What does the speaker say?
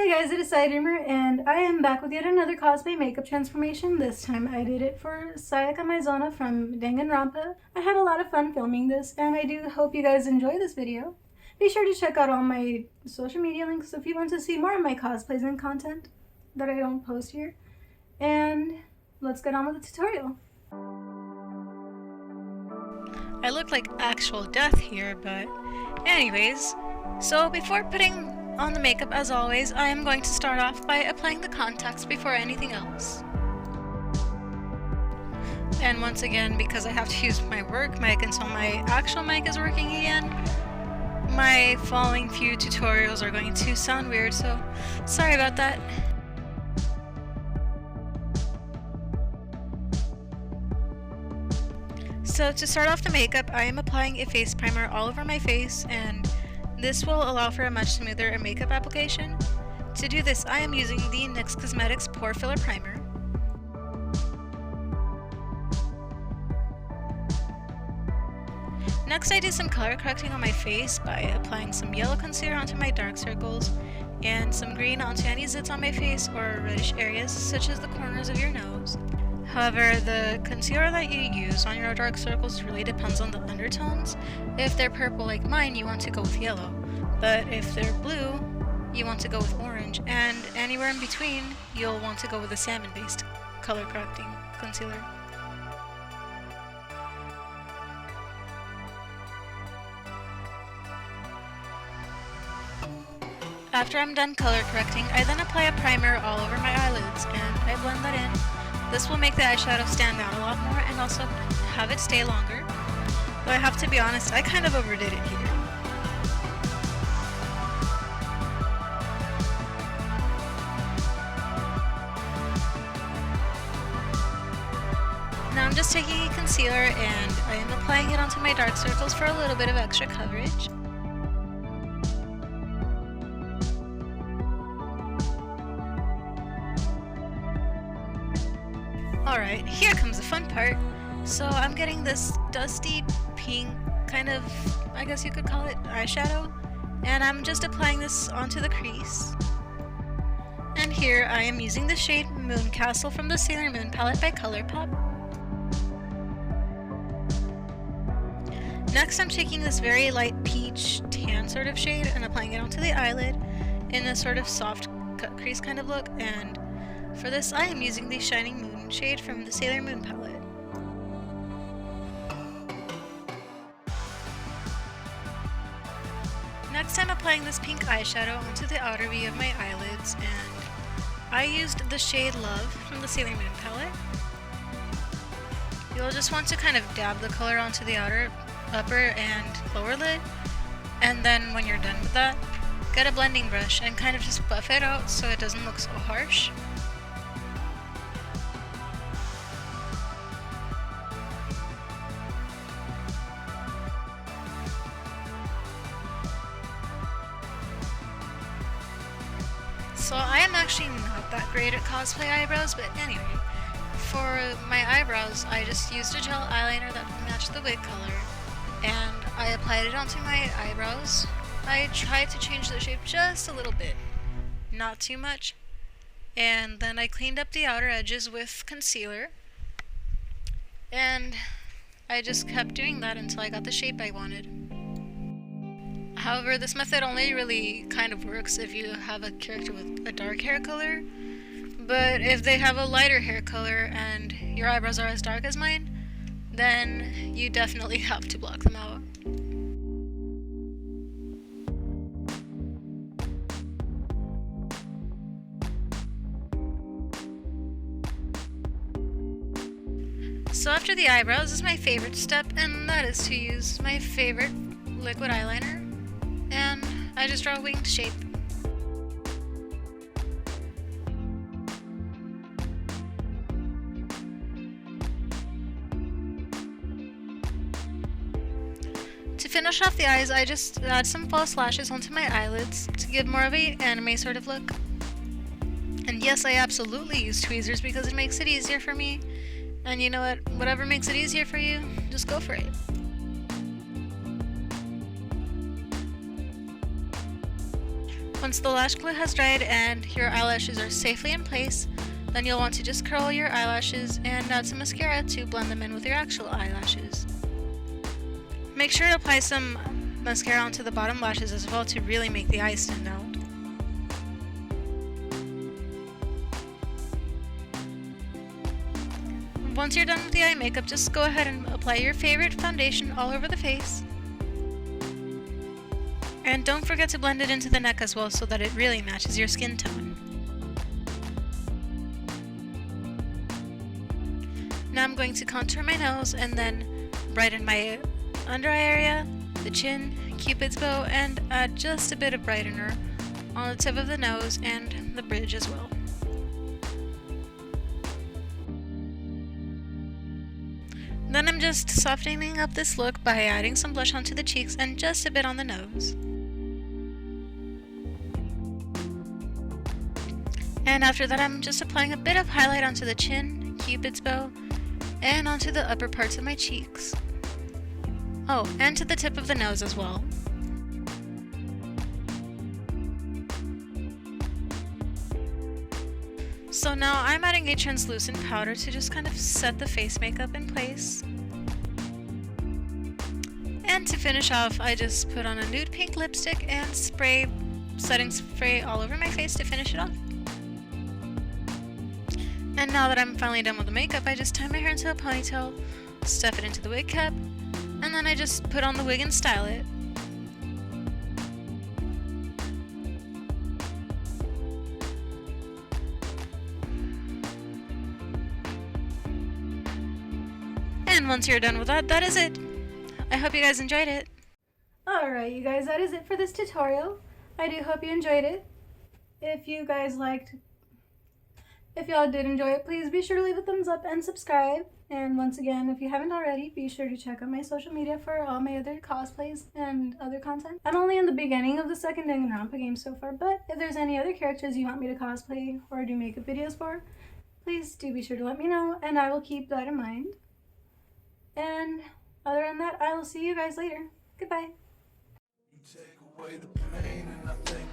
Hey guys, it is PsyDreamer, and I am back with yet another cosplay makeup transformation. This time I did it for Sayaka Maizono from Danganronpa. I had a lot of fun filming this, and I do hope you guys enjoy this video. Be sure to check out all my social media links if you want to see more of my cosplays and content that I don't post here. And let's get on with the tutorial. I look like actual death here, but anyways, so before putting on the makeup, as always, I am going to start off by applying the contacts before anything else. And once again, because I have to use my work mic until my actual mic is working again, my following few tutorials are going to sound weird, so sorry about that. So to start off the makeup, I am applying a face primer all over my face, and this will allow for a much smoother makeup application. To do this, I am using the NYX Cosmetics Pore Filler Primer. Next, I do some color correcting on my face by applying some yellow concealer onto my dark circles and some green onto any zits on my face or reddish areas such as the corners of your nose. However, the concealer that you use on your dark circles really depends on the undertones. If they're purple like mine, you want to go with yellow. But if they're blue, you want to go with orange. And anywhere in between, you'll want to go with a salmon-based color correcting concealer. After I'm done color correcting, I then apply a primer all over my eyelids and I blend that in. This will make the eyeshadow stand out a lot more and also have it stay longer. Though I have to be honest, I kind of overdid it here. Now I'm just taking a concealer and I am applying it onto my dark circles for a little bit of extra coverage. Alright, here comes the fun part. So I'm getting this dusty pink kind of, I guess you could call it, eyeshadow. And I'm just applying this onto the crease. And here I am using the shade Moon Castle from the Sailor Moon palette by ColourPop. Next I'm taking this very light peach tan sort of shade and applying it onto the eyelid in a sort of soft cut crease kind of look, and for this I am using the Shining Moon shade from the Sailor Moon palette. Next I'm applying this pink eyeshadow onto the outer V of my eyelids, and I used the shade Love from the Sailor Moon palette. You'll just want to kind of dab the color onto the upper and lower lid, and then when you're done with that, get a blending brush and kind of just buff it out so it doesn't look so harsh. So I am actually not that great at cosplay eyebrows, but anyway, for my eyebrows I just used a gel eyeliner that matched the wig color, and I applied it onto my eyebrows. I tried to change the shape just a little bit, not too much, and then I cleaned up the outer edges with concealer, and I just kept doing that until I got the shape I wanted. However, this method only really kind of works if you have a character with a dark hair color, but if they have a lighter hair color and your eyebrows are as dark as mine, then you definitely have to block them out. So after the eyebrows is my favorite step, and that is to use my favorite liquid eyeliner, and I just draw a winged shape. To finish off the eyes, I just add some false lashes onto my eyelids to give more of an anime sort of look. And yes, I absolutely use tweezers because it makes it easier for me. And you know what? Whatever makes it easier for you, just go for it. Once the lash glue has dried and your eyelashes are safely in place, then you'll want to just curl your eyelashes and add some mascara to blend them in with your actual eyelashes. Make sure to apply some mascara onto the bottom lashes as well to really make the eyes stand out. Once you're done with the eye makeup, just go ahead and apply your favorite foundation all over the face. And don't forget to blend it into the neck as well so that it really matches your skin tone. Now I'm going to contour my nose and then brighten my under eye area, the chin, cupid's bow, and add just a bit of brightener on the tip of the nose and the bridge as well. Then I'm just softening up this look by adding some blush onto the cheeks and just a bit on the nose. And after that, I'm just applying a bit of highlight onto the chin, cupid's bow, and onto the upper parts of my cheeks. Oh, and to the tip of the nose as well. So now I'm adding a translucent powder to just kind of set the face makeup in place. And to finish off, I just put on a nude pink lipstick and setting spray all over my face to finish it off. And now that I'm finally done with the makeup, I just tie my hair into a ponytail, stuff it into the wig cap, and then I just put on the wig and style it. And once you're done with that, that is it. I hope you guys enjoyed it. Alright, you guys, that is it for this tutorial. I do hope you enjoyed it. If y'all did enjoy it, please be sure to leave a thumbs up and subscribe. And once again, if you haven't already, be sure to check out my social media for all my other cosplays and other content. I'm only in the beginning of the second Danganronpa game so far, but if there's any other characters you want me to cosplay or do makeup videos for, please do be sure to let me know, and I will keep that in mind. And other than that, I will see you guys later. Goodbye. You take away the pain and I think